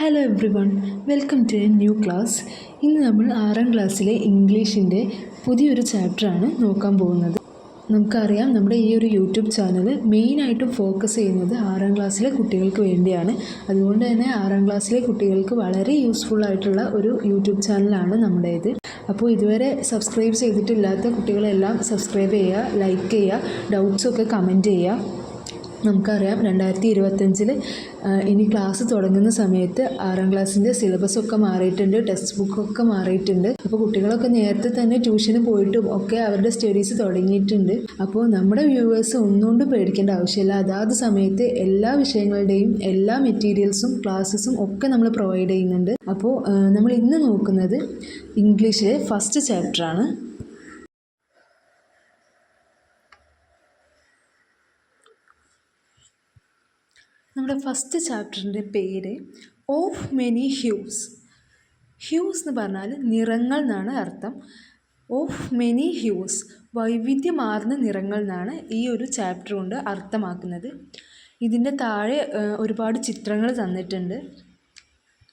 Hello everyone, welcome to a new class. ഇന്ന് നമ്മൾ 6ാം ക്ലാസ്സിലെ ഇംഗ്ലീഷിൻ്റെ പുതിയൊരു ചാപ്റ്ററാണ് നോക്കാൻ പോകുന്നത്. നമുക്കറിയാം, നമ്മുടെ ഈ ഒരു യൂട്യൂബ് ചാനൽ മെയിനായിട്ടും ഫോക്കസ് ചെയ്യുന്നത് 6ാം ക്ലാസ്സിലെ കുട്ടികൾക്ക് വേണ്ടിയാണ്. അതുകൊണ്ട് തന്നെ 6ാം ക്ലാസ്സിലെ കുട്ടികൾക്ക് വളരെ യൂസ്ഫുൾ ആയിട്ടുള്ള ഒരു യൂട്യൂബ് ചാനലാണ് നമ്മുടേത്. അപ്പോൾ ഇതുവരെ സബ്സ്ക്രൈബ് ചെയ്തിട്ടില്ലാത്ത കുട്ടികളെല്ലാം സബ്സ്ക്രൈബ് ചെയ്യുക, ലൈക്ക് ചെയ്യുക, ഡൗട്ട്സൊക്കെ കമൻറ്റ് ചെയ്യുക. നമുക്കറിയാം 2025 ഇനി ക്ലാസ് തുടങ്ങുന്ന സമയത്ത് 6ാം ക്ലാസ്സിൻ്റെ സിലബസൊക്കെ മാറിയിട്ടുണ്ട്, ടെക്സ്റ്റ് ബുക്കൊക്കെ മാറിയിട്ടുണ്ട്. അപ്പോൾ കുട്ടികളൊക്കെ നേരത്തെ തന്നെ ട്യൂഷന് പോയിട്ടും ഒക്കെ അവരുടെ സ്റ്റഡീസ് തുടങ്ങിയിട്ടുണ്ട്. അപ്പോൾ നമ്മുടെ വ്യൂവേഴ്സ് ഒന്നുകൊണ്ടും പേടിക്കേണ്ട ആവശ്യമില്ല. അതാത് സമയത്ത് എല്ലാ വിഷയങ്ങളുടെയും എല്ലാ മെറ്റീരിയൽസും ക്ലാസ്സസും ഒക്കെ നമ്മൾ പ്രൊവൈഡ് ചെയ്യുന്നുണ്ട്. അപ്പോൾ നമ്മൾ ഇന്ന് നോക്കുന്നത് ഇംഗ്ലീഷിലെ ഫസ്റ്റ് ചാപ്റ്ററാണ്. നമ്മുടെ ഫസ്റ്റ് ചാപ്റ്ററിൻ്റെ പേര് ഓഫ് മെനി ഹ്യൂസ്. ഹ്യൂസ് എന്ന് പറഞ്ഞാൽ നിറങ്ങൾ എന്നാണ് അർത്ഥം. ഓഫ് മെനി ഹ്യൂസ്, വൈവിധ്യമാർന്ന നിറങ്ങൾ എന്നാണ് ഈ ഒരു ചാപ്റ്റർ കൊണ്ട് അർത്ഥമാക്കുന്നത്. ഇതിൻ്റെ താഴെ ഒരുപാട് ചിത്രങ്ങൾ തന്നിട്ടുണ്ട്.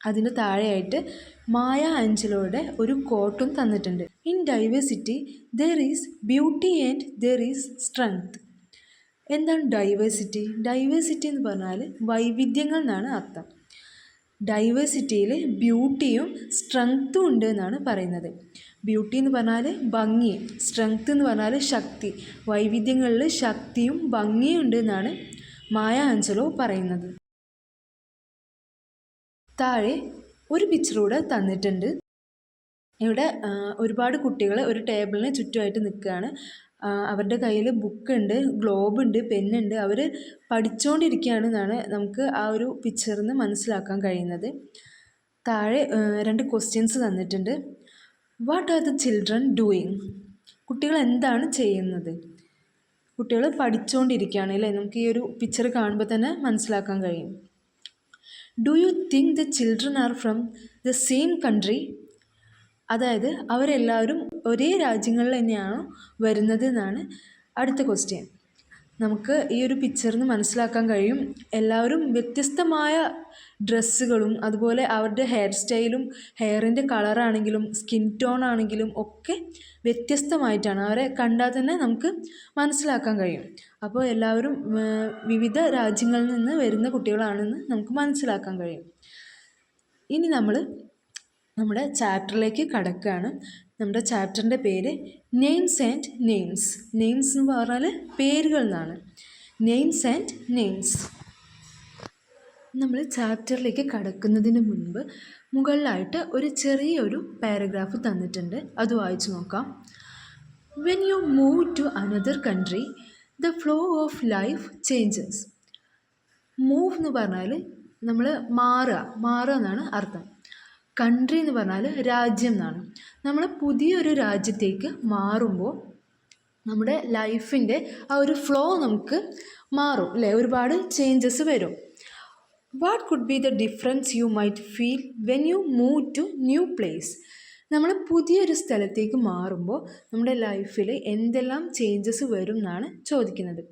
അതിൻ്റെ താഴെയായിട്ട് മായ ആഞ്ചലോയുടെ ഒരു കോട്ടും തന്നിട്ടുണ്ട്. In diversity there is beauty and there is strength. എന്താണ് ഡൈവേഴ്സിറ്റി? ഡൈവേഴ്സിറ്റി എന്ന് പറഞ്ഞാൽ വൈവിധ്യങ്ങൾ എന്നാണ് അർത്ഥം. ഡൈവേഴ്സിറ്റിയിൽ ബ്യൂട്ടിയും സ്ട്രെങ്ത്തും ഉണ്ട് എന്നാണ് പറയുന്നത്. ബ്യൂട്ടി എന്ന് പറഞ്ഞാൽ ഭംഗി, സ്ട്രെങ്ത്ത് എന്ന് പറഞ്ഞാൽ ശക്തി. വൈവിധ്യങ്ങളിൽ ശക്തിയും ഭംഗിയും ഉണ്ട് എന്നാണ് മായ ആഞ്ചലോ പറയുന്നത്. താഴെ ഒരു പിക്ചറൂടെ തന്നിട്ടുണ്ട്. ഇവിടെ ഒരുപാട് കുട്ടികൾ ഒരു ടേബിളിന് ചുറ്റുമായിട്ട് നിൽക്കുകയാണ്. അവരുടെ കയ്യിൽ ബുക്കുണ്ട്, ഗ്ലോബുണ്ട്, പെന്നുണ്ട്. അവർ പഠിച്ചുകൊണ്ടിരിക്കുകയാണെന്നാണ് നമുക്ക് ആ ഒരു പിക്ചറിൽ നിന്ന് മനസ്സിലാക്കാൻ കഴിയുന്നത്. താഴെ 2 ക്വസ്റ്റ്യൻസ് തന്നിട്ടുണ്ട്. What are the children doing? കുട്ടികൾ എന്താണ് ചെയ്യുന്നത്? കുട്ടികൾ പഠിച്ചുകൊണ്ടിരിക്കുകയാണ് അല്ലേ? നമുക്ക് ഈ ഒരു പിക്ചർ കാണുമ്പോൾ തന്നെ മനസ്സിലാക്കാൻ കഴിയും. Do you think the children are from the same country? അതായത് അവരെല്ലാവരും ഒരേ രാജ്യങ്ങളിൽ തന്നെയാണോ വരുന്നത് എന്നാണ് അടുത്ത ക്വസ്റ്റ്യൻ. നമുക്ക് ഈ ഒരു പിക്ചറിൽ നിന്ന് മനസ്സിലാക്കാൻ കഴിയും എല്ലാവരും വ്യത്യസ്തമായ ഡ്രസ്സുകളും അതുപോലെ അവരുടെ ഹെയർ സ്റ്റൈലും ഹെയറിൻ്റെ കളറാണെങ്കിലും സ്കിൻ ടോൺ ആണെങ്കിലും ഒക്കെ വ്യത്യസ്തമായിട്ടാണ്. അവരെ കണ്ടാൽ തന്നെ നമുക്ക് മനസ്സിലാക്കാൻ കഴിയും. അപ്പോൾ എല്ലാവരും വിവിധ രാജ്യങ്ങളിൽ നിന്ന് വരുന്ന കുട്ടികളാണെന്ന് നമുക്ക് മനസ്സിലാക്കാൻ കഴിയും. ഇനി നമ്മുടെ ചാപ്റ്ററിലേക്ക് കടക്കുകയാണ്. നമ്മുടെ ചാപ്റ്ററിൻ്റെ പേര് നെയിംസ് ആൻഡ് നെയിംസ്. നെയിംസ് എന്ന് പറഞ്ഞാൽ പേരുകൾ എന്നാണ്. Names and names. നമ്മൾ ചാപ്റ്ററിലേക്ക് കടക്കുന്നതിന് മുൻപ് മുകളിലായിട്ട് ഒരു ചെറിയൊരു പാരഗ്രാഫ് തന്നിട്ടുണ്ട്. അത് വായിച്ചു നോക്കാം. When you move to another country the flow of life changes. Move എന്ന് പറഞ്ഞാൽ നമ്മൾ മാറുക എന്നാണ് അർത്ഥം. കൺട്രി എന്ന് പറഞ്ഞാൽ രാജ്യം എന്നാണ്. നമ്മൾ പുതിയൊരു രാജ്യത്തേക്ക് മാറുമ്പോൾ നമ്മുടെ ലൈഫിൻ്റെ ആ ഒരു ഫ്ലോ നമുക്ക് മാറും അല്ലേ? ഒരുപാട് ചേഞ്ചസ് വരും. What could be the difference you might feel when you move to new place? നമ്മൾ പുതിയൊരു സ്ഥലത്തേക്ക് മാറുമ്പോൾ നമ്മുടെ ലൈഫിൽ എന്തെല്ലാം ചേഞ്ചസ് വരും എന്നാണ് ചോദിക്കുന്നത്.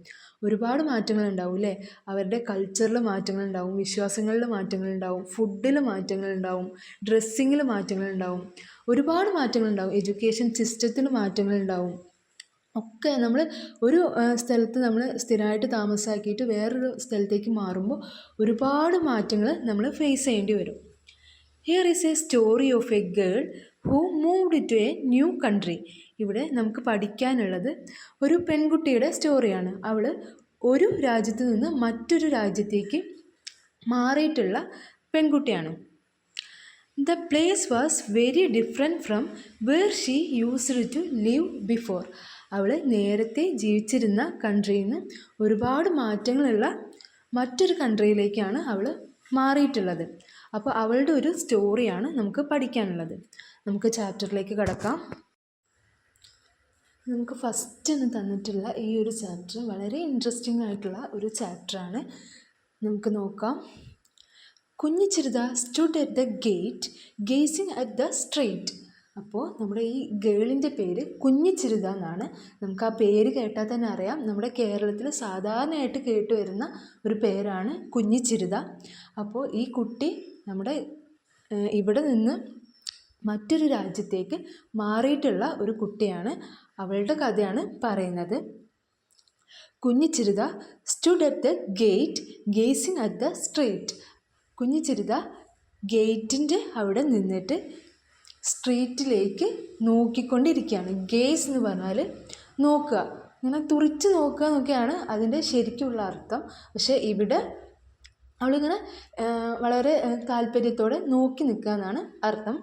ഒരുപാട് മാറ്റങ്ങളുണ്ടാവും അല്ലേ? അവരുടെ കൾച്ചറിൽ മാറ്റങ്ങളുണ്ടാവും, വിശ്വാസങ്ങളിൽ മാറ്റങ്ങളുണ്ടാവും, ഫുഡിൽ മാറ്റങ്ങളുണ്ടാവും, ഡ്രസ്സിങ്ങിൽ മാറ്റങ്ങളുണ്ടാവും, ഒരുപാട് മാറ്റങ്ങളുണ്ടാവും, എഡ്യൂക്കേഷൻ സിസ്റ്റത്തിൽ മാറ്റങ്ങളുണ്ടാവും. ഒക്കെ നമ്മൾ ഒരു സ്ഥലത്ത് നമ്മൾ സ്ഥിരമായിട്ട് താമസാക്കിയിട്ട് വേറൊരു സ്ഥലത്തേക്ക് മാറുമ്പോൾ ഒരുപാട് മാറ്റങ്ങൾ നമ്മൾ ഫേസ് ചെയ്യേണ്ടി വരും. Here is a story of a girl who moved to a new country. ഇവിടെ നമുക്ക് പഠിക്കാനുള്ളത് ഒരു പെൺകുട്ടിയുടെ സ്റ്റോറിയാണ്. അവൾ ഒരു രാജ്യത്ത് നിന്ന് മറ്റൊരു രാജ്യത്തേക്ക് മാറിയിട്ടുള്ള പെൺകുട്ടിയാണ്. The place was very different from where she used to live before. അവൾ നേരത്തെ ജീവിച്ചിരുന്ന കൺട്രിയിൽ നിന്ന് ഒരുപാട് മാറ്റങ്ങളുള്ള മറ്റൊരു കൺട്രിയിലേക്കാണ് അവൾ മാറിയിട്ടുള്ളത്. അപ്പോൾ അവളുടെ ഒരു സ്റ്റോറിയാണ് നമുക്ക് പഠിക്കാനുള്ളത്. നമുക്ക് ചാപ്റ്ററിലേക്ക് കടക്കാം. നമുക്ക് ഫസ്റ്റ് എന്ന് തന്നിട്ടുള്ള ഈ ഒരു ചാപ്റ്റർ വളരെ ഇൻട്രസ്റ്റിംഗ് ആയിട്ടുള്ള ഒരു ചാപ്റ്ററാണ്. നമുക്ക് നോക്കാം. കുഞ്ഞു Chirutha stood at the gate gazing at the street. അപ്പോൾ നമ്മുടെ ഈ ഗേളിൻ്റെ പേര് കുഞ്ഞിച്ചിരുത എന്നാണ്. നമുക്ക് ആ പേര് കേട്ടാൽ തന്നെ അറിയാം നമ്മുടെ കേരളത്തിൽ സാധാരണയായിട്ട് കേട്ടുവരുന്ന ഒരു പേരാണ് കുഞ്ഞിച്ചിരുത. അപ്പോൾ ഈ കുട്ടി നമ്മുടെ ഇവിടെ നിന്ന് മറ്റൊരു രാജ്യത്തേക്ക് മാറിയിട്ടുള്ള ഒരു കുട്ടിയാണ്. അവളുടെ കഥയാണ് പറയുന്നത്. കുഞ്ഞിച്ചിരുത stood at the gate gazing at the street. കുഞ്ഞിച്ചിരുത ഗേറ്റിൻ്റെ അവിടെ നിന്നിട്ട് സ്ട്രീറ്റിലേക്ക് നോക്കിക്കൊണ്ടിരിക്കുകയാണ്. ഗേസ് എന്ന് പറഞ്ഞാൽ നോക്കുക, ഇങ്ങനെ തുറിച്ച് നോക്കുക എന്നൊക്കെയാണ് അതിൻ്റെ ശരിക്കുള്ള അർത്ഥം. പക്ഷേ ഇവിടെ അവളിങ്ങനെ വളരെ താല്പര്യത്തോടെ നോക്കി നിൽക്കുക എന്നാണ് അർത്ഥം.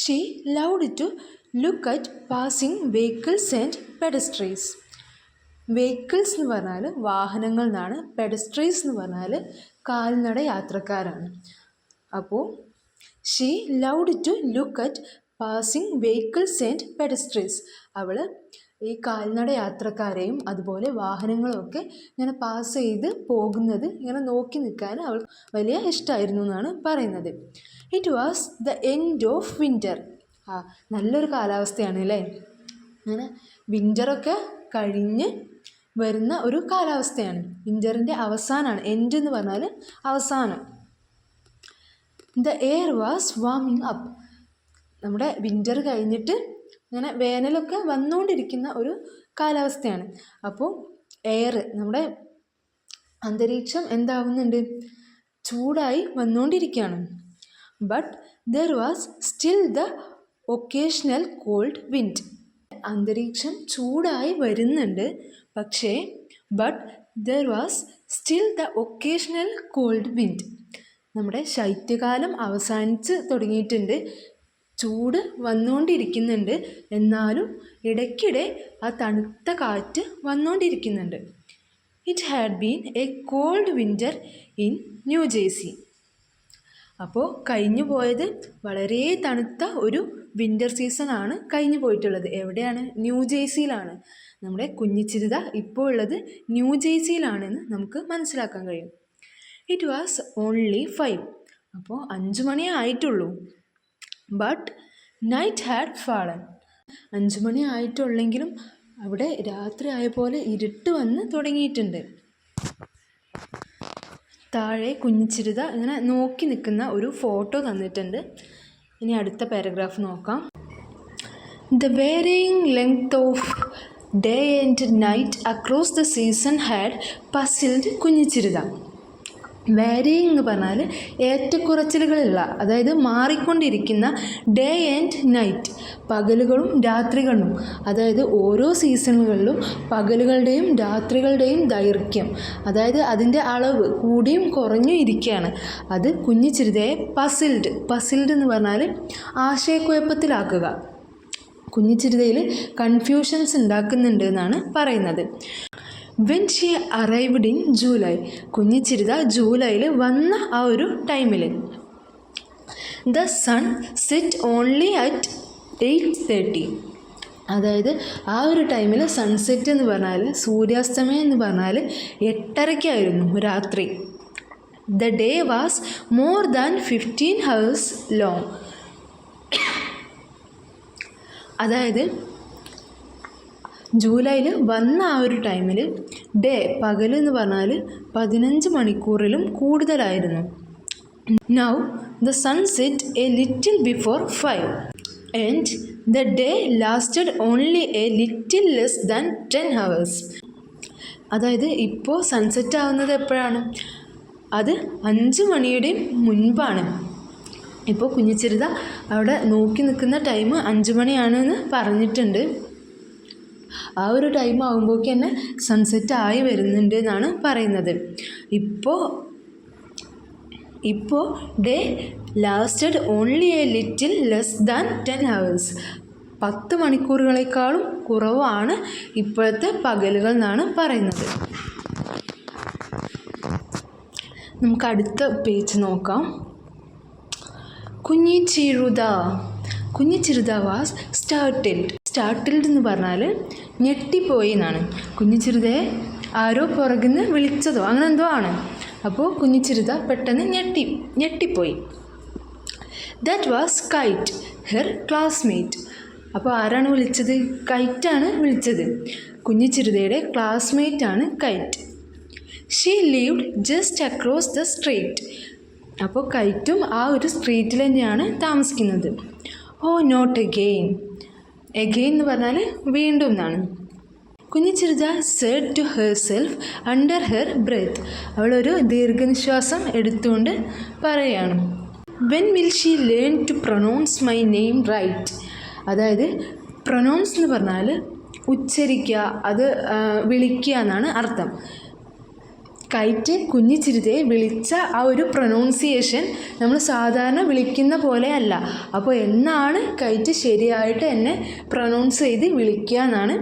She loved to look at passing vehicles and pedestrians. Vehicles എന്ന് പറഞ്ഞാൽ വാഹനങ്ങൾ എന്നാണ്. പെഡസ്ട്രീസ് എന്ന് പറഞ്ഞാൽ കാൽനട യാത്രക്കാരാണ്. അപ്പോൾ she loved to look at passing vehicles and pedestrians. അവൾ ഈ കാൽനട യാത്രക്കാരെയും അതുപോലെ വാഹനങ്ങളൊക്കെ ഇങ്ങനെ പാസ് ചെയ്ത് പോകുന്നത് ഇങ്ങനെ നോക്കി നിൽക്കാൻ അവൾ വലിയ ഇഷ്ടമായിരുന്നു എന്നാണ് പറയുന്നത്. It was the end of winter. നല്ലൊരു കാലാവസ്ഥയാണ് അല്ലേ. അങ്ങനെ വിൻ്ററൊക്കെ കഴിഞ്ഞ് വരുന്ന ഒരു കാലാവസ്ഥയാണ്. വിൻ്ററിൻ്റെ അവസാനമാണ്. എൻഡ് എന്ന് പറഞ്ഞാൽ അവസാനം. ദ എയർ വാസ് വാമിങ് അപ്പ്. നമ്മുടെ വിൻ്റർ കഴിഞ്ഞിട്ട് ഇങ്ങനെ വേനലൊക്കെ വന്നുകൊണ്ടിരിക്കുന്ന ഒരു കാലാവസ്ഥയാണ്. അപ്പോൾ എയർ, നമ്മുടെ അന്തരീക്ഷം എന്താവുന്നുണ്ട്, ചൂടായി വന്നുകൊണ്ടിരിക്കുകയാണ്. But there was still the occasional cold wind. അന്തരീക്ഷം ചൂടായി വരുന്നുണ്ട്, പക്ഷേ but there was still the occasional cold wind. നമ്മുടെ ശൈത്യകാലം അവസാനിച്ച് തുടങ്ങിയിട്ടുണ്ട്, ചൂട് വന്നുകൊണ്ടിരിക്കുന്നുണ്ട്, എന്നാലും ഇടയ്ക്കിടെ ആ തണുത്ത കാറ്റ് വന്നുകൊണ്ടിരിക്കുന്നുണ്ട്. It had been a cold winter in New Jersey. അപ്പോൾ കഴിഞ്ഞു പോയത് വളരെ തണുത്ത ഒരു വിൻ്റർ സീസണാണ് കഴിഞ്ഞു പോയിട്ടുള്ളത്. എവിടെയാണ്? ന്യൂജേഴ്സിയിലാണ്. നമ്മുടെ കുഞ്ഞിച്ചിരുത ഇപ്പോൾ ഉള്ളത് ന്യൂജേഴ്സിയിലാണെന്ന് നമുക്ക് മനസ്സിലാക്കാൻ കഴിയും. It was only 5. അപ്പോൾ 5 മണിയേ ആയിട്ടുള്ളൂ. But night had fallen. 5 മണി ആയിട്ടുള്ളെങ്കിലും അവിടെ രാത്രി ആയ പോലെ ഇരുട്ട് വന്ന് തുടങ്ങിയിട്ടുണ്ട്. താഴെ കുഞ്ഞിച്ചിരുത ഇങ്ങനെ നോക്കി നിൽക്കുന്ന ഒരു ഫോട്ടോ തന്നിട്ടുണ്ട്. ഇനി അടുത്ത പാരഗ്രാഫ് നോക്കാം. The varying length of day and night across the season had puzzled കുഞ്ഞിച്ചിരുത. Varying എന്ന് പറഞ്ഞാൽ ഏറ്റക്കുറച്ചിലുകളുള്ള, അതായത് മാറിക്കൊണ്ടിരിക്കുന്ന ഡേ ആൻഡ് നൈറ്റ്, പകലുകളും രാത്രികളും. അതായത് ഓരോ സീസണുകളിലും പകലുകളുടെയും രാത്രികളുടെയും ദൈർഘ്യം, അതായത് അതിൻ്റെ അളവ് കൂടിയും കുറഞ്ഞും ഇരിക്കുകയാണ്. അത് കുഞ്ഞിച്ചിരുതയെ പസിൽഡ് എന്ന് പറഞ്ഞാൽ ആശയക്കുഴപ്പത്തിലാക്കുക, കുഞ്ഞിച്ചിരുതയിൽ കൺഫ്യൂഷൻസ് ഉണ്ടാക്കുന്നുണ്ട് എന്നാണ് പറയുന്നത്. When she arrived in July. Kunjichirutha ജൂലൈയിൽ വന്ന ആ ഒരു ടൈമിൽ the sun set only at 8:30. അതായത് ആ ഒരു ടൈമിൽ സൺസെറ്റ് എന്ന് പറഞ്ഞാൽ, സൂര്യാസ്തമയം എന്ന് പറഞ്ഞാൽ 8:30 രാത്രി. The day was more than 15 hours long. അതായത് ജൂലൈയിൽ വന്ന ആ ഒരു ടൈമിൽ ഡേ, പകലെന്ന് പറഞ്ഞാൽ 15 മണിക്കൂറിലും കൂടുതലായിരുന്നു. Now the sun set a little before 5 and the day lasted only a little less than 10 hours. അതായത് ഇപ്പോൾ സൺസെറ്റ് ആവുന്നത് എപ്പോഴാണ്? അത് 5 മണിയുടെയും മുൻപാണ്. ഇപ്പോൾ കുഞ്ഞിച്ചിരുത അവിടെ നോക്കി നിൽക്കുന്ന ടൈം 5 മണിയാണെന്ന് പറഞ്ഞിട്ടുണ്ട്. ആ ഒരു ടൈം ആകുമ്പോഴേക്ക് തന്നെ സൺസെറ്റ് ആയി വരുന്നുണ്ട് എന്നാണ് പറയുന്നത്. ഇപ്പോൾ day lasted only a little less than 10 hours. 10 മണിക്കൂറുകളെക്കാളും കുറവാണ് ഇപ്പോഴത്തെ പകലുകൾ എന്നാണ് പറയുന്നത്. നമുക്ക് അടുത്ത പേജ് നോക്കാം. കുഞ്ഞിച്ചിരുത വാസ് സ്റ്റാർട്ടിൽഡ് എന്ന് പറഞ്ഞാൽ ഞെട്ടിപ്പോയി എന്നാണ്. കുഞ്ഞിച്ചിരുതയെ ആരോ പുറകിൽ നിന്ന് വിളിച്ചതോ അങ്ങനെ എന്തോ ആണ്. അപ്പോൾ കുഞ്ഞിച്ചിരുത പെട്ടെന്ന് ഞെട്ടിപ്പോയി. That was Kite her classmate. അപ്പോൾ ആരാണ് വിളിച്ചത്? കൈറ്റാണ് വിളിച്ചത്. കുഞ്ഞിച്ചിരുതയുടെ ക്ലാസ്മേറ്റാണ് Kite. She lived just across the street. അപ്പോൾ കൈറ്റും ആ ഒരു സ്ട്രീറ്റിൽ തന്നെയാണ് താമസിക്കുന്നത്. ഓ നോട്ട് എഗെയിൻ. എഗെയിൻ എന്ന് പറഞ്ഞാൽ വീണ്ടും എന്നാണ്. Kunjichirutha said to herself under her breath. അവളൊരു ദീർഘനിശ്വാസം എടുത്തുകൊണ്ട് പറയുകയാണ്, when will she learn to pronounce my name right. അതായത് പ്രൊനൗൺസ് എന്ന് പറഞ്ഞാൽ ഉച്ചരിക്കുക, അത് വിളിക്കുക എന്നാണ് അർത്ഥം. കൈറ്റ് കുഞ്ഞിച്ചിരുതയെ വിളിച്ച ആ ഒരു പ്രൊനൗൺസിയേഷൻ നമ്മൾ സാധാരണ വിളിക്കുന്ന പോലെ അല്ല. അപ്പോൾ എന്നാണ് കൈറ്റ് ശരിയായിട്ട് എന്നെ പ്രൊനൗൺസ് ചെയ്ത് വിളിക്കുക എന്നാണ്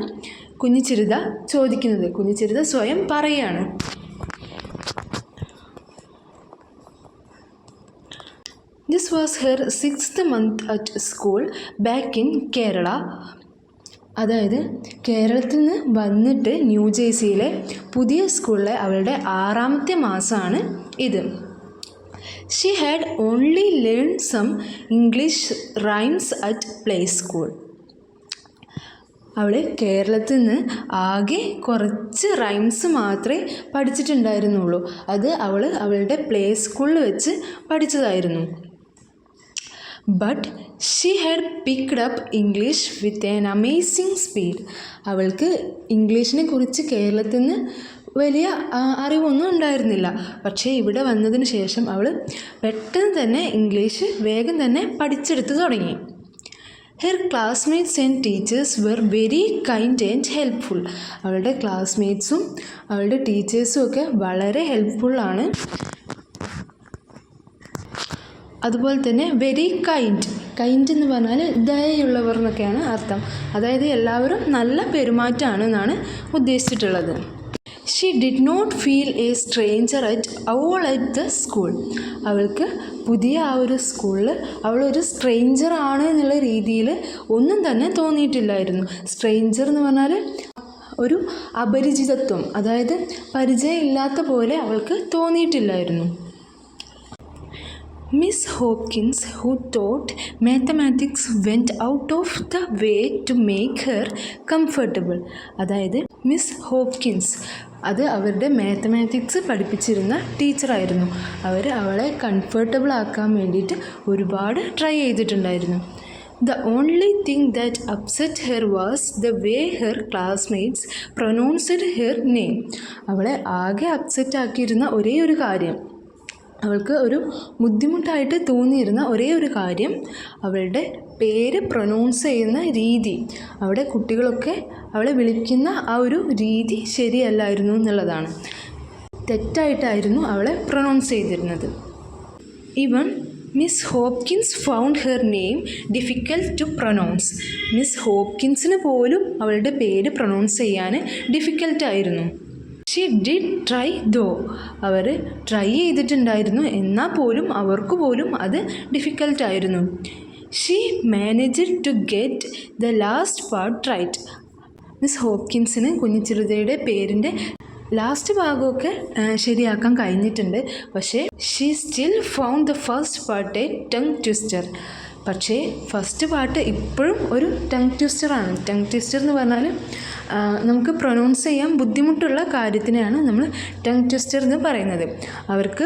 കുഞ്ഞിച്ചിരുത ചോദിക്കുന്നത്. കുഞ്ഞിച്ചിരുത സ്വയം പറയുകയാണ്. This was her 6th month at school back in Kerala. അതായത് കേരളത്തിൽ നിന്ന് വന്നിട്ട് ന്യൂജേഴ്സിയിലെ പുതിയ സ്കൂളിലെ അവളുടെ 6ാമത്തെ മാസമാണ് ഇത്. She had only learn some English rhymes at play school. അവൾ കേരളത്തിൽ നിന്ന് ആകെ കുറച്ച് റൈംസ് മാത്രമേ പഠിച്ചിട്ടുണ്ടായിരുന്നുള്ളൂ. അത് അവൾ അവളുടെ പ്ലേ സ്കൂളിൽ വെച്ച് പഠിച്ചതായിരുന്നു. But she had picked up English with an amazing speed. അവൾക്ക് ഇംഗ്ലീഷിനെ കുറിച്ച് കേരളത്തിൽ നിന്ന് വലിയ അറിവൊന്നും ഉണ്ടായിരുന്നില്ല. പക്ഷേ ഇവിടെ വന്നതിന് ശേഷം അവൾ പെട്ടെന്ന് തന്നെ ഇംഗ്ലീഷ് വേഗം തന്നെ പഠിച്ചെടുത്ത് തുടങ്ങി. Her classmates and teachers were very kind and helpful. അവളുടെ ക്ലാസ്മേറ്റ്സും അവളുടെ ടീച്ചേഴ്സും ഒക്കെ വളരെ ഹെൽപ്ഫുള്ളാണ്. അതുപോലെ തന്നെ വെരി കൈൻഡ് എന്ന് പറഞ്ഞാൽ ദയയുള്ളവർ എന്നൊക്കെയാണ് അർത്ഥം. അതായത് എല്ലാവരും നല്ല പെരുമാറ്റമാണ് എന്നാണ് ഉദ്ദേശിച്ചിട്ടുള്ളത്. She did not feel a stranger at the school. അവൾക്ക് പുതിയ ആ ഒരു സ്കൂളിൽ അവളൊരു സ്ട്രേഞ്ചർ ആണ് എന്നുള്ള രീതിയിൽ ഒന്നും തന്നെ തോന്നിയിട്ടില്ലായിരുന്നു. സ്ട്രേഞ്ചർ എന്ന് പറഞ്ഞാൽ ഒരു അപരിചിതത്വം, അതായത് പരിചയമില്ലാത്ത പോലെ അവൾക്ക് തോന്നിയിട്ടില്ലായിരുന്നു. Miss Hopkins, who taught mathematics, went out of the way to make her comfortable. അതായത് മിസ് ഹോപ്കിൻസ് അത് അവരുടെ മാത്തമാറ്റിക്സ് പഠിപ്പിച്ചിരുന്ന ടീച്ചറായിരുന്നു. അവളെ കംഫർട്ടബിൾ ആക്കാൻ വേണ്ടിയിട്ട് ഒരുപാട് ട്രൈ ചെയ്തിട്ടുണ്ടായിരുന്നു. The only thing that upset her was the way her classmates pronounced her name. അവളെ ആകെ അപ്സെറ്റ് ആക്കിയിരുന്ന ഒരേ ഒരു കാര്യം, അവൾക്ക് ഒരു ബുദ്ധിമുട്ടായിട്ട് തോന്നിയിരുന്ന ഒരേ ഒരു കാര്യം അവളുടെ പേര് പ്രൊനൗൺസ് ചെയ്യുന്ന രീതി. അവിടെ കുട്ടികളൊക്കെ അവളെ വിളിക്കുന്ന ആ ഒരു രീതി ശരിയല്ലായിരുന്നു എന്നുള്ളതാണ്. തെറ്റായിട്ടായിരുന്നു അവളെ പ്രൊനൗൺസ് ചെയ്തിരുന്നത്. Even Miss Hopkins found her name difficult to pronounce. Miss ഹോപ്കിൻസിന് പോലും അവളുടെ പേര് പ്രൊനൗൺസ് ചെയ്യാൻ ഡിഫിക്കൽട്ടായിരുന്നു. She did try though. അവർ ട്രൈ ചെയ്തിട്ടുണ്ടായിരുന്നു, എന്നാൽ പോലും അവർക്ക് പോലും അത് ഡിഫിക്കൽട്ടായിരുന്നു. She managed to get the last part right. Miss ഹോപ്കിൻസിന് കുഞ്ഞിച്ചിരുതയുടെ പേരിൻ്റെ ലാസ്റ്റ് ഭാഗമൊക്കെ ശരിയാക്കാൻ കഴിഞ്ഞിട്ടുണ്ട്. പക്ഷേ she still found the first part a tongue twister. പക്ഷേ ഫസ്റ്റ് പാർട്ട് ഇപ്പോഴും ഒരു ടങ് ട്വിസ്റ്ററാണ്. ടങ് ട്വിസ്റ്റർ എന്ന് പറഞ്ഞാൽ നമുക്ക് പ്രൊനൗൺസ് ചെയ്യാൻ ബുദ്ധിമുട്ടുള്ള കാര്യത്തിനെയാണ് നമ്മൾ ടങ് ട്വിസ്റ്റർ എന്ന് പറയുന്നത്. അവർക്ക്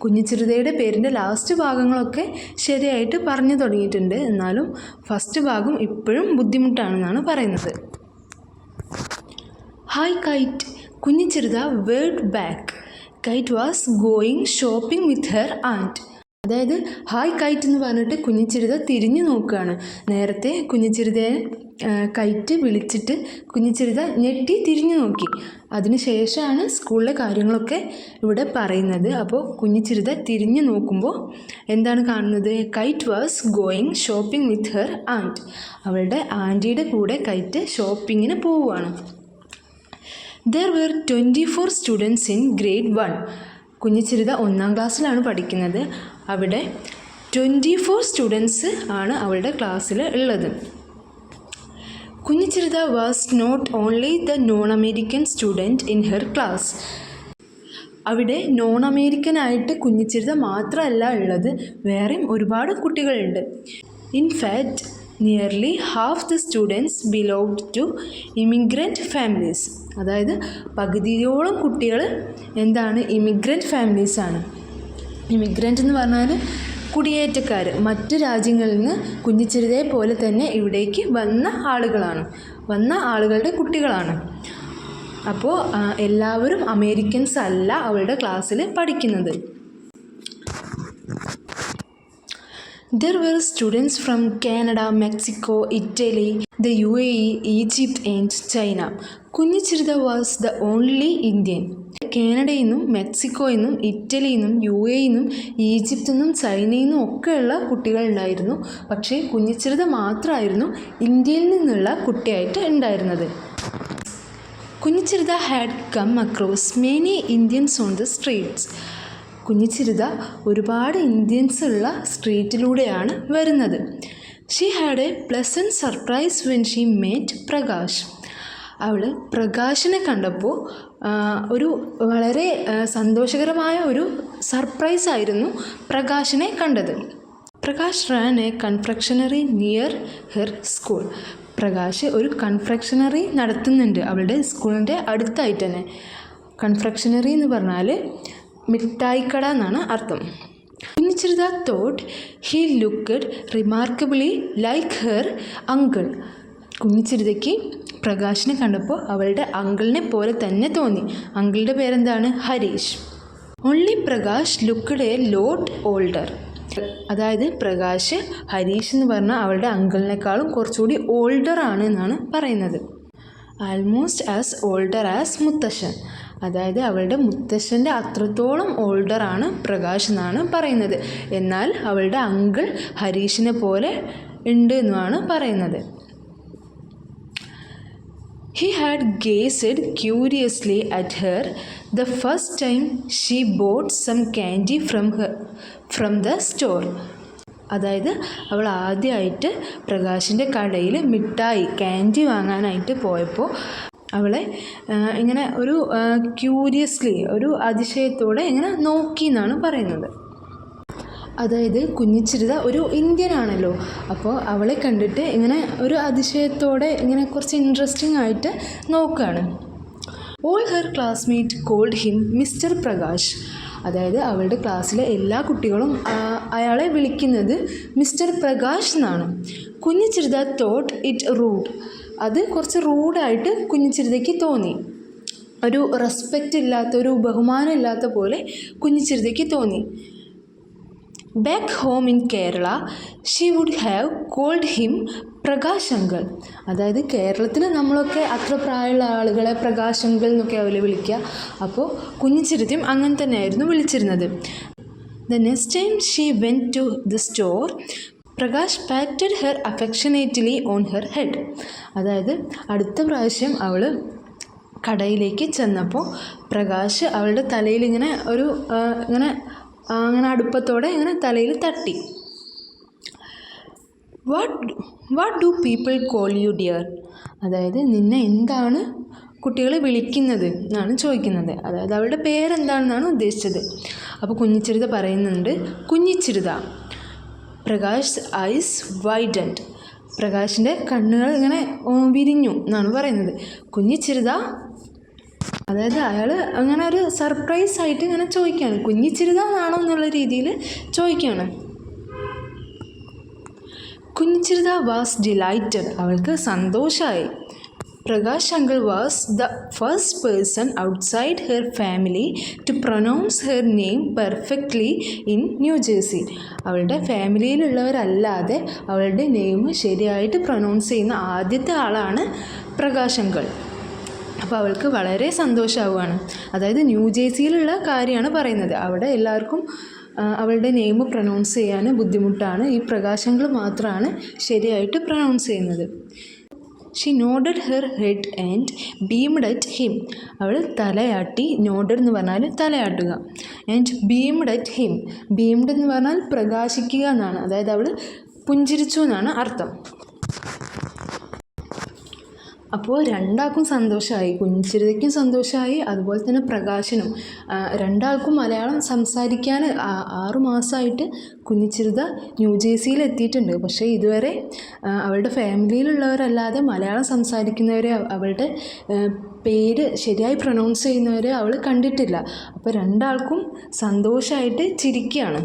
കുഞ്ഞിച്ചിരുതയുടെ പേരിൻ്റെ ലാസ്റ്റ് ഭാഗങ്ങളൊക്കെ ശരിയായിട്ട് പറഞ്ഞു തുടങ്ങിയിട്ടുണ്ട്, എന്നാലും ഫസ്റ്റ് ഭാഗം ഇപ്പോഴും ബുദ്ധിമുട്ടാണെന്നാണ് പറയുന്നത്. Hi Kite. Kunjichirutha waved back. Kite was going shopping with her aunt. അതായത് ഹായ് കൈറ്റ് എന്ന് പറഞ്ഞിട്ട് കുഞ്ഞിച്ചിരുത തിരിഞ്ഞു നോക്കുകയാണ്. നേരത്തെ കുഞ്ഞിച്ചിരുതയെ കൈറ്റ് വിളിച്ചിട്ട് കുഞ്ഞിച്ചിരുത ഞെട്ടി തിരിഞ്ഞു നോക്കി. അതിനുശേഷമാണ് സ്കൂളിലെ കാര്യങ്ങളൊക്കെ ഇവിടെ പറയുന്നത്. അപ്പോൾ കുഞ്ഞിച്ചിരുത തിരിഞ്ഞു നോക്കുമ്പോൾ എന്താണ് കാണുന്നത്? KITE was going shopping with her and. അവളുടെ ആൻറ്റിയുടെ കൂടെ കൈറ്റ് ഷോപ്പിങ്ങിന് പോവുകയാണ്. There were 24 students in grade 1. കുഞ്ഞിച്ചിരുത 1ാം ക്ലാസ്സിലാണ് പഠിക്കുന്നത്. അവിടെ 24 സ്റ്റുഡൻസ് ആണ് അവളുടെ ക്ലാസ്സിൽ ഉള്ളത്. Kunjichirutha was not only the non American student in her class. അവിടെ നോൺ അമേരിക്കനായിട്ട് കുഞ്ഞിച്ചിരുത മാത്രമല്ല ഉള്ളത്, വേറെയും ഒരുപാട് കുട്ടികളുണ്ട്. In fact, nearly half the students belonged to immigrant families. അതായത് പകുതിയോളം കുട്ടികൾ എന്താണ് ഇമിഗ്രൻ്റ് ഫാമിലീസാണ്. ഇമിഗ്രൻ്റ് എന്ന് പറഞ്ഞാൽ കുടിയേറ്റക്കാർ, മറ്റു രാജ്യങ്ങളിൽ നിന്ന് കുഞ്ഞിച്ചിരുതയെ പോലെ തന്നെ ഇവിടേക്ക് വന്ന ആളുകളുടെ കുട്ടികളാണ്. അപ്പോൾ എല്ലാവരും അമേരിക്കൻസ് അല്ല അവളുടെ ക്ലാസ്സിൽ പഠിക്കുന്നത്. There were students from Canada, Mexico, Italy, the UAE, Egypt and China. കുഞ്ഞിച്ചിരുത was the only Indian. കാനഡയിൽ നിന്നും മെക്സിക്കോയിൽ നിന്നും ഇറ്റലിയിൽ നിന്നും UAE നിന്നും ഈജിപ്തിൽ നിന്നും ചൈനയിൽ നിന്നും ഒക്കെയുള്ള കുട്ടികളുണ്ടായിരുന്നു. പക്ഷേ കുഞ്ഞിച്ചിരുത മാത്രമായിരുന്നു ഇന്ത്യയിൽ നിന്നുള്ള കുട്ടിയായിട്ട് ഉണ്ടായിരുന്നത്. കുഞ്ഞിച്ചിരുത had come across many Indians on the streets. കുഞ്ഞിച്ചിരുത ഒരുപാട് ഇന്ത്യൻസ് ഉള്ള സ്ട്രീറ്റിലൂടെയാണ് വരുന്നത്. She had A pleasant surprise when she mate Prakash. അവൾ പ്രകാശിനെ കണ്ടപ്പോൾ ഒരു വളരെ സന്തോഷകരമായ ഒരു സർപ്രൈസ് ആയിരുന്നു പ്രകാശിനെ കണ്ടത്. Prakash ran a confectionery near her school. Prakash ഒരു കൺഫെക്ഷനറി നടത്തുന്നുണ്ട് അവളുടെ സ്കൂളിൻ്റെ അടുത്തായിട്ട് തന്നെ. കൺഫെക്ഷനറി എന്ന് പറഞ്ഞാൽ മിഠായിക്കട എന്നാണ് അർത്ഥം. Kunjichirutha thought he looked remarkably like her uncle. കുഞ്ഞിച്ചിരുതയ്ക്ക് പ്രകാശിനെ കണ്ടപ്പോൾ അവളുടെ അങ്കിളിനെ പോലെ തന്നെ തോന്നി. അങ്കിളുടെ പേരെന്താണ്? Harish. Only Prakash looked a lot older. അതായത് പ്രകാശ് ഹരീഷ് എന്ന് പറഞ്ഞാൽ അവളുടെ അങ്കിളിനേക്കാളും കുറച്ചുകൂടി ഓൾഡർ ആണ് എന്നാണ് പറയുന്നത്. ആൽമോസ്റ്റ് ആസ് ഓൾഡർ ആസ് മുത്തശ്ശൻ. അതായത് അവളുടെ മുത്തശ്ശൻ്റെ അത്രത്തോളം ഓൾഡറാണ് പ്രകാശ് എന്നാണ് പറയുന്നത്. എന്നാൽ അവളുടെ അങ്കിൾ ഹരീഷിനെ പോലെ ഉണ്ട് എന്നാണ് പറയുന്നത്. He had gazed curiously at her the first time she bought some candy from the store. അതായത് അവൾ ആദ്യമായിട്ട് പ്രകാശിൻ്റെ കടയിൽ മിഠായി കാൻഡി വാങ്ങാനായിട്ട് പോയപ്പോൾ അവളെ ഇങ്ങനെ ഒരു ക്യൂരിയസ്ലി ഒരു അതിശയത്തോടെ ഇങ്ങനെ നോക്കി എന്നാണ് പറയുന്നത്. അതായത് കുഞ്ഞിച്ചിരുത ഒരു ഇന്ത്യൻ ആണല്ലോ, അപ്പോൾ അവളെ കണ്ടിട്ട് ഇങ്ങനെ ഒരു അതിശയത്തോടെ ഇങ്ങനെ കുറച്ച് ഇൻട്രസ്റ്റിംഗ് ആയിട്ട് നോക്കുകയാണ്. All her classmate called him mister Prakash. അതായത് അവളുടെ ക്ലാസ്സിലെ എല്ലാ കുട്ടികളും അയാളെ വിളിക്കുന്നത് മിസ്റ്റർ പ്രകാശ് എന്നാണ്. കുഞ്ഞിച്ചിരുത തോട്ട് ഇറ്റ് റൂഡ്. അത് കുറച്ച് റൂഡായിട്ട് കുഞ്ഞിച്ചിരുതയ്ക്ക് തോന്നി. ഒരു റെസ്പെക്റ്റ് ഇല്ലാത്ത, ഒരു ബഹുമാനം ഇല്ലാത്ത പോലെ കുഞ്ഞിച്ചിരുതയ്ക്ക് തോന്നി. Back home in Kerala she would have called him Prakash uncle. അതായത് കേരളത്തിൽ നമ്മളൊക്കെ അത്ര പ്രായമുള്ള ആളുകളെ പ്രകാശ് അങ്കിൾ എന്നൊക്കെ അവരെ വിളിക്കുക. അപ്പോൾ കുഞ്ഞിച്ചിരുതയും അങ്ങനെ തന്നെയായിരുന്നു വിളിച്ചിരുന്നത്. The next time she went to the store Prakash patted her affectionately on her head. അതായത് അടുത്ത പ്രാവശ്യം അവൾ കടയിലേക്ക് ചെന്നപ്പോൾ പ്രകാശ് അവളുടെ തലയിൽ ഇങ്ങനെ അങ്ങനെ അടുപ്പത്തോടെ ഇങ്ങനെ തലയിൽ തട്ടി. What do people call you dear. അതായത് നിന്നെ എന്താണ് കുട്ടികൾ വിളിക്കുന്നത് എന്നാണ് ചോദിക്കുന്നത്. അതായത് അവളുടെ പേരെന്താണെന്നാണ് ഉദ്ദേശിച്ചത്. അപ്പോൾ കുഞ്ഞിച്ചിരുത പറയുന്നുണ്ട് കുഞ്ഞിച്ചിരുത. Prakash eyes widened. പ്രകാശിൻ്റെ കണ്ണുകൾ ഇങ്ങനെ വിരിഞ്ഞു എന്നാണ് പറയുന്നത്. കുഞ്ഞിച്ചിരുത. അതായത് അയാൾ അങ്ങനെ ഒരു സർപ്രൈസ് ആയിട്ട് ഇങ്ങനെ ചോദിക്കുകയാണ്, കുഞ്ഞിച്ചിരുത എന്നാണോ എന്നുള്ള രീതിയിൽ ചോദിക്കുകയാണ്. Kunjichirutha was delighted. അവൾക്ക് സന്തോഷമായി. Prakash uncle was the first person outside her family to pronounce her name perfectly in New Jersey. അവളുടെ ഫാമിലിയിലുള്ളവരല്ലാതെ അവളുടെ നെയിം ശരിയായിട്ട് പ്രൊനൗൺസ് ചെയ്യുന്ന ആദ്യത്തെ ആളാണ് പ്രകാശ് അങ്കിൾ. അപ്പോൾ അവൾക്ക് വളരെ സന്തോഷമാവുകയാണ്. അതായത് ന്യൂജേഴ്സിയിലുള്ള കാര്യമാണ് പറയുന്നത്. അവിടെ എല്ലാവർക്കും അവളുടെ നെയിം പ്രൊനൗൺസ് ചെയ്യാൻ ബുദ്ധിമുട്ടാണ്. ഈ പ്രകാശ് അങ്കിൾ മാത്രമാണ് ശരിയായിട്ട് പ്രൊനൗൺസ് ചെയ്യുന്നത്. She nodded her head and beamed at him. അവൾ തലയാട്ടി. നോഡഡ് എന്ന് പറഞ്ഞാൽ തലയാട്ടുക. And beamed at him. Beamed എന്ന് പറഞ്ഞാൽ പ്രകാശിക്കുക എന്നാണ്. അതായത് അവൾ പുഞ്ചിരിച്ചു എന്നാണ് അർത്ഥം. അപ്പോൾ രണ്ടാൾക്കും സന്തോഷമായി, കുഞ്ഞിച്ചിരുതയ്ക്കും സന്തോഷമായി, അതുപോലെ തന്നെ പ്രകാശനും. രണ്ടാൾക്കും മലയാളം സംസാരിക്കാൻ 6 മാസമായിട്ട് കുഞ്ഞിച്ചിരുത ന്യൂജേഴ്സിയിൽ എത്തിയിട്ടുണ്ട്. പക്ഷേ ഇതുവരെ അവളുടെ ഫാമിലിയിലുള്ളവരല്ലാതെ മലയാളം സംസാരിക്കുന്നവരെ, അവളുടെ പേര് ശരിയായി പ്രൊനൗൺസ് ചെയ്യുന്നവരെ അവൾ കണ്ടിട്ടില്ല. അപ്പോൾ രണ്ടാൾക്കും സന്തോഷമായിട്ട് ചിരിക്കുകയാണ്.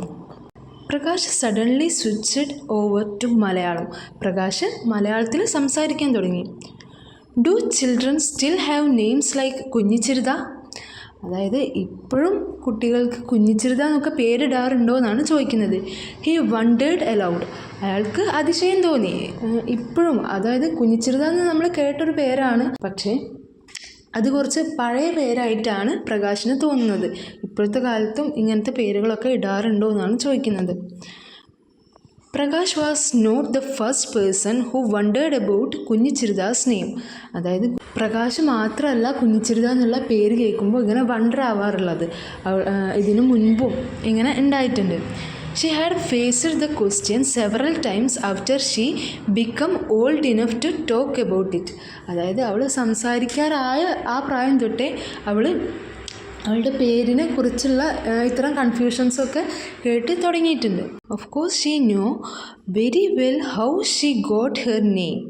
Prakash suddenly switched over to Malayalam. Prakash മലയാളത്തിൽ സംസാരിക്കാൻ തുടങ്ങി. Do children still have names like Kunjichirutha? അതായത് ഇപ്പോഴും കുട്ടികൾക്ക് കുഞ്ഞിച്ചിരുത എന്നൊക്കെ പേരിടാറുണ്ടോ എന്നാണ് ചോദിക്കുന്നത്. He wondered aloud. അയാൾക്ക് അതിശയം തോന്നി. ഇപ്പോഴും, അതായത് കുഞ്ഞിച്ചിരുത എന്ന് നമ്മൾ കേട്ടൊരു പേരാണ്, പക്ഷേ അത് കുറച്ച് പഴയ പേരായിട്ടാണ് പ്രകാശിന് തോന്നുന്നത്. ഇപ്പോഴത്തെ കാലത്തും ഇങ്ങനത്തെ പേരുകളൊക്കെ ഇടാറുണ്ടോ എന്നാണ് ചോദിക്കുന്നത്. Prakash was not the first person who wondered about Kunjichirutha's name. അതായത് പ്രകാശ് മാത്രമല്ല കുഞ്ഞിച്ചിരുത എന്നുള്ള പേര് കേൾക്കുമ്പോൾ ഇങ്ങനെ വണ്ടർ ആവാറുള്ളത്. ഇതിനു മുൻപും ഇങ്ങനെ ഉണ്ടായിട്ടുണ്ട്. She had faced the question several times after she become old enough to talk about it. അതായത് അവൾ സംസാരിക്കാറായ ആ പ്രായം തൊട്ടേ അവളുടെ പേരിനെ കുറിച്ചുള്ള ഇത്തരം കൺഫ്യൂഷൻസൊക്കെ കേട്ട് തുടങ്ങിയിട്ടുണ്ട്. Of course she no very well how she got her name.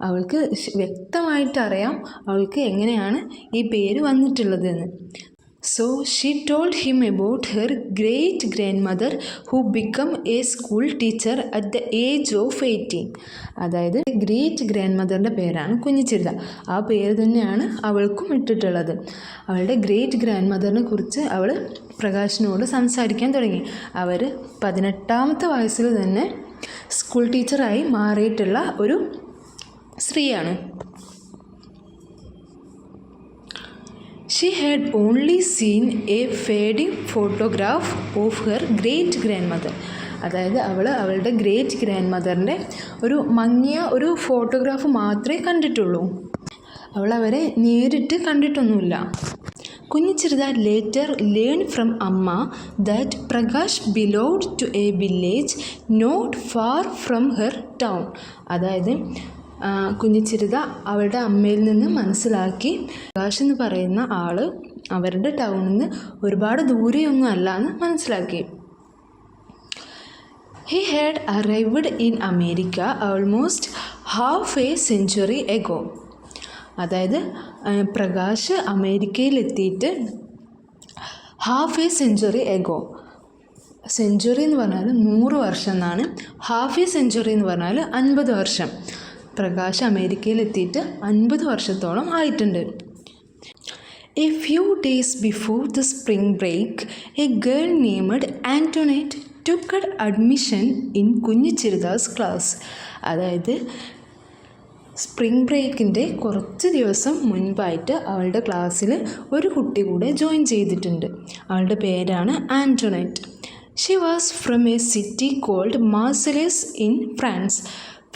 അവൾക്ക് വ്യക്തമായിട്ട് അറിയാം അവൾക്ക് എങ്ങനെയാണ് ഈ പേര് വന്നിട്ടുള്ളതെന്ന്. So she told him about her great grandmother who became a school teacher at the age of 18. അതായത് ഗ്രേറ്റ് ഗ്രാൻഡ് മദറിൻ്റെ പേരാണ് കുഞ്ഞിച്ചിരുത. ആ പേര് തന്നെയാണ് അവൾക്കും ഇട്ടിട്ടുള്ളത്. അവളുടെ ഗ്രേറ്റ് ഗ്രാൻഡ് മദറിനെ കുറിച്ച് അവൾ പ്രകാശിനോട് സംസാരിക്കാൻ തുടങ്ങി. അവർ 18ാമത്തെ വയസ്സിൽ തന്നെ സ്കൂൾ ടീച്ചറായി മാറിയിട്ടുള്ള ഒരു സ്ത്രീയാണ്. She had only seen a fading photograph of her great grandmother. അതായത് അവളുടെ ഗ്രേറ്റ് ഗ്രാൻഡ് മദറിൻ്റെ ഒരു മങ്ങിയ ഒരു ഫോട്ടോഗ്രാഫ് മാത്രമേ കണ്ടിട്ടുള്ളൂ. അവരെ നേരിട്ട് കണ്ടിട്ടൊന്നുമില്ല. Kunhichirutha later learn from amma that Prakash belonged to a village not far from her town. അതായത് കുഞ്ഞിച്ചിരുത അവളുടെ അമ്മയിൽ നിന്ന് മനസ്സിലാക്കി പ്രകാശ് എന്ന് പറയുന്ന ആൾ അവരുടെ ടൗണിൽ നിന്ന് ഒരുപാട് ദൂരെയൊന്നും അല്ല എന്ന് മനസ്സിലാക്കി. He had arrived in America almost half a century ago. അതായത് പ്രകാശ് അമേരിക്കയിലെത്തിയിട്ട് half a century ago. Century എന്ന് പറഞ്ഞാൽ 100 വർഷം എന്നാണ്. ഹാഫ് എ സെഞ്ച്വറി എന്ന് പറഞ്ഞാൽ 50 വർഷം. പ്രകാശ് അമേരിക്കയിലെത്തിയിട്ട് 50 വർഷത്തോളം ആയിട്ടുണ്ട്. A few days before the spring break a girl named Antoinette took admission in Kunjichirutha's class. അതായത് സ്പ്രിംഗ് ബ്രേക്കിൻ്റെ കുറച്ച് ദിവസം മുൻപായിട്ട് അവളുടെ ക്ലാസ്സിൽ ഒരു കുട്ടി കൂടെ ജോയിൻ ചെയ്തിട്ടുണ്ട്. അവളുടെ പേരാണ് Antoinette. She was from a city called Marseilles in France.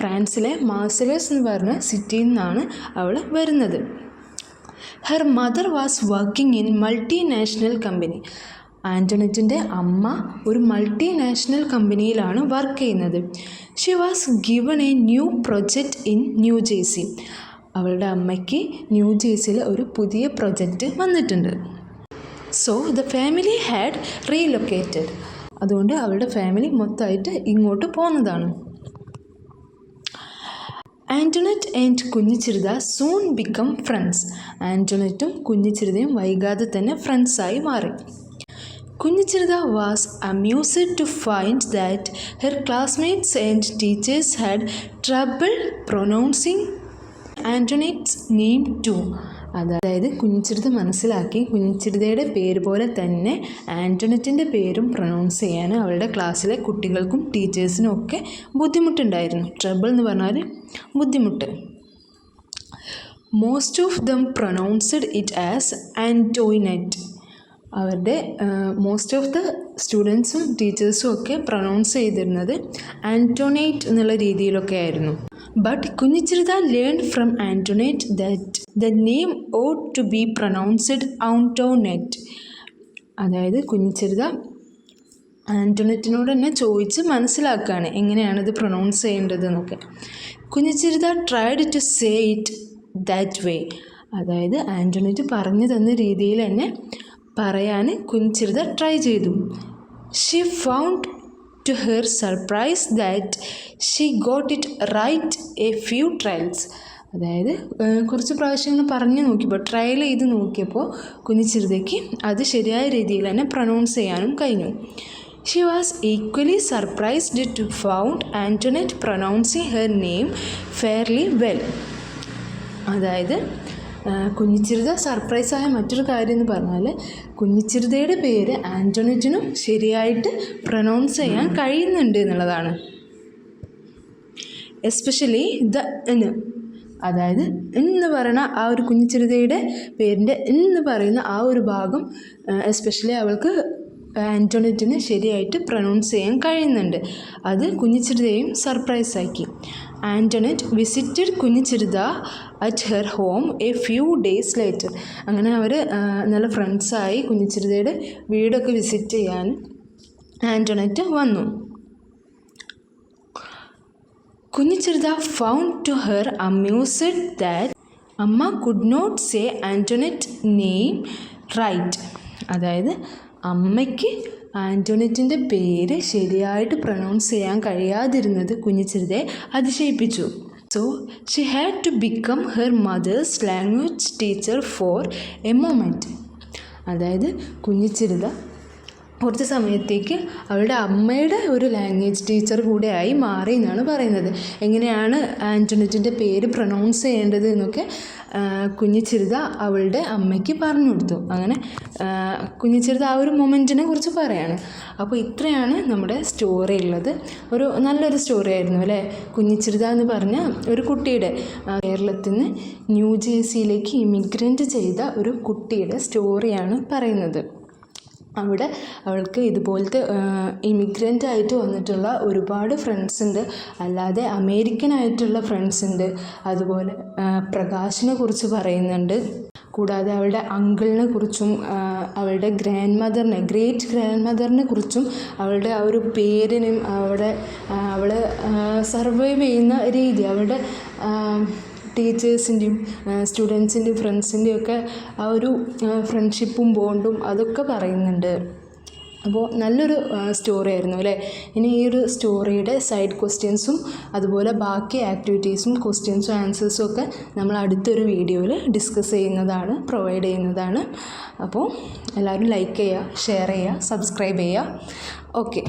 ഫ്രാൻസിലെ മാർസലേസ് എന്ന് പറഞ്ഞ സിറ്റിയിൽ നിന്നാണ് അവൾ വരുന്നത്. Her mother was working in multinational company. ആൻ്റോണറ്റിൻ്റെ അമ്മ ഒരു മൾട്ടിനാഷണൽ കമ്പനിയിലാണ് വർക്ക് ചെയ്യുന്നത്. She was given a new project in New Jersey. അവളുടെ അമ്മയ്ക്ക് ന്യൂജേഴ്സിയിൽ ഒരു പുതിയ പ്രൊജക്റ്റ് വന്നിട്ടുണ്ട്. So the family had relocated. അതുകൊണ്ട് അവളുടെ ഫാമിലി മൊത്തമായിട്ട് ഇങ്ങോട്ട് പോകുന്നതാണ്. Antoinette and Kunjichirutha soon become friends. ആൻ്റോണറ്റും കുഞ്ഞിച്ചിരുതയും വൈകാതെ തന്നെ ഫ്രണ്ട്സായി മാറി. Kunjichirutha was amused to find that her classmates and teachers had trouble pronouncing Antoinette's name too. അതായത് കുഞ്ഞിച്ചിരുത മനസ്സിലാക്കി കുഞ്ഞിച്ചിരുതയുടെ പേര് പോലെ തന്നെ ആൻ്റോണറ്റിൻ്റെ പേരും പ്രൊനൗൺസ് ചെയ്യാൻ അവളുടെ ക്ലാസ്സിലെ കുട്ടികൾക്കും ടീച്ചേഴ്സിനും ഒക്കെ ബുദ്ധിമുട്ടുണ്ടായിരുന്നു. ട്രബിൾ എന്ന് പറഞ്ഞാൽ ബുദ്ധിമുട്ട്. Most of them pronounced it as Antoinette. അവരുടെ മോസ്റ്റ് ഓഫ് ദ സ്റ്റുഡൻസും ടീച്ചേഴ്സും ഒക്കെ പ്രൊനൗൺസ് ചെയ്തിരുന്നത് ആൻ്റോണേറ്റ് എന്നുള്ള രീതിയിലൊക്കെ ആയിരുന്നു. But കുഞ്ഞിച്ചിരുത learned from Antoinette that the name ought to be pronounced Antoinette. അതായത് കുഞ്ഞിച്ചിരുത ആൻ്റോണറ്റിനോട് തന്നെ ചോദിച്ച് മനസ്സിലാക്കുകയാണ് എങ്ങനെയാണിത് പ്രൊനൗൺസ് ചെയ്യേണ്ടത് എന്നൊക്കെ. Kunjichirutha tried to say it that way. അതായത് ആൻ്റണറ്റ് പറഞ്ഞു തന്ന രീതിയിൽ തന്നെ പറയാൻ കുഞ്ഞിച്ചിരുത ട്രൈ ചെയ്തു. She found to her surprise that she got it right a few trials. അതായത് കുറച്ച് പ്രാവശ്യങ്ങൾ പറഞ്ഞു നോക്കിയപ്പോൾ ട്രയൽ ചെയ്ത് നോക്കിയപ്പോൾ കുഞ്ഞിച്ചിരുതയ്ക്ക് അത് ശരിയായ രീതിയിൽ തന്നെ പ്രൊനൗൺസ് ചെയ്യാനും കഴിഞ്ഞു. She was equally surprised to find Antoinette pronouncing her name fairly well. അതായത് കുഞ്ഞിച്ചിരുത സർപ്രൈസായ മറ്റൊരു കാര്യം എന്ന് പറഞ്ഞാൽ കുഞ്ഞിച്ചിരുതയുടെ പേര് ആൻ്റണറ്റിനും ശരിയായിട്ട് പ്രൊനൗൺസ് ചെയ്യാൻ കഴിയുന്നുണ്ട് എന്നുള്ളതാണ്. എസ്പെഷ്യലി ദ എന്ന്, അതായത് എന്ന് പറയുന്ന ആ ഒരു കുഞ്ഞിച്ചിരുതയുടെ പേരിൻ്റെ എന്ന് പറയുന്ന ആ ഒരു ഭാഗം എസ്പെഷ്യലി അവൾക്ക് ആൻ്റണറ്റിന് ശരിയായിട്ട് പ്രൊനൗൺസ് ചെയ്യാൻ കഴിയുന്നുണ്ട്. അത് കുഞ്ഞിച്ചിരുതയും സർപ്രൈസാക്കി. Antoinette visited Kunjichirutha at her home a few days later. അങ്ങനെ അവർ നല്ല ഫ്രണ്ട്സായി കുഞ്ഞിച്ചിരുതയുടെ വീടൊക്കെ വിസിറ്റ് ചെയ്യാൻ ആൻ്റണറ്റ് വന്നു. Kunjichirutha found to her amused that അമ്മ could not say Antoinette name right. അതായത് അമ്മയ്ക്ക് ആൻ്റണറ്റിൻ്റെ പേര് ശരിയായിട്ട് പ്രൊനൗൺസ് ചെയ്യാൻ കഴിയാതിരുന്നത് കുഞ്ഞിച്ചിരുതയെ അതിശയിപ്പിച്ചു. So she had to become her mother's language teacher for a moment. അതായത് കുഞ്ഞിച്ചിരുത കുറച്ച് സമയത്തേക്ക് അവളുടെ അമ്മയുടെ ഒരു ലാംഗ്വേജ് ടീച്ചർ കൂടെയായി മാറി എന്നാണ് പറയുന്നത്. എങ്ങനെയാണ് ആൻ്റണറ്റിൻ്റെ പേര് പ്രൊനൗൺസ് ചെയ്യേണ്ടത് എന്നൊക്കെ കുഞ്ഞിച്ചിരുത അവളുടെ അമ്മയ്ക്ക് പറഞ്ഞു കൊടുത്തു. അങ്ങനെ കുഞ്ഞിച്ചിരുത ആ ഒരു മൊമെൻറ്റിനെ കുറിച്ച് പറയാണ്. അപ്പോൾ ഇത്രയാണ് നമ്മുടെ സ്റ്റോറി ഉള്ളത്. ഒരു നല്ലൊരു സ്റ്റോറി ആയിരുന്നു അല്ലേ. കുഞ്ഞിച്ചിരുത എന്ന് പറഞ്ഞ ഒരു കുട്ടിയുടെ കേരളത്തിൽ നിന്ന് ന്യൂജേഴ്സിയിലേക്ക് ഇമിഗ്രൻ്റ് ചെയ്ത ഒരു കുട്ടിയുടെ സ്റ്റോറിയാണ് പറയുന്നത്. അവിടെ അവൾക്ക് ഇതുപോലത്തെ ഇമിഗ്രൻ്റ് ആയിട്ട് വന്നിട്ടുള്ള ഒരുപാട് ഫ്രണ്ട്സ് ഉണ്ട്, അല്ലാതെ അമേരിക്കൻ ആയിട്ടുള്ള ഫ്രണ്ട്സ് ഉണ്ട്. അതുപോലെ പ്രകാശിനെ കുറിച്ച് പറയുന്നുണ്ട്. കൂടാതെ അവളുടെ അങ്കിളിനെ കുറിച്ചും അവളുടെ ഗ്രേറ്റ് ഗ്രാൻഡ് മദറിനെ കുറിച്ചും അവളുടെ ആ ഒരു പേരിനും അവൾ സർവൈവ് ചെയ്യുന്ന രീതി, അവളുടെ ടീച്ചേഴ്സിൻ്റെയും സ്റ്റുഡൻസിൻ്റെയും ഫ്രണ്ട്സിൻ്റെയും ഒക്കെ ആ ഒരു ഫ്രണ്ട്ഷിപ്പും ബോണ്ടും അതൊക്കെ പറയുന്നുണ്ട്. അപ്പോൾ നല്ലൊരു സ്റ്റോറി ആയിരുന്നു അല്ലേ. ഇനി ഈ ഒരു സ്റ്റോറിയുടെ സൈഡ് ക്വസ്റ്റ്യൻസും അതുപോലെ ബാക്കി ആക്ടിവിറ്റീസും ക്വസ്റ്റ്യൻസും ആൻസേഴ്സും ഒക്കെ നമ്മൾ അടുത്തൊരു വീഡിയോയിൽ ഡിസ്കസ് ചെയ്യുന്നതാണ്, പ്രൊവൈഡ് ചെയ്യുന്നതാണ്. അപ്പോൾ എല്ലാവരും ലൈക്ക് ചെയ്യുക, ഷെയർ ചെയ്യുക, സബ്സ്ക്രൈബ് ചെയ്യുക. ഓക്കെ.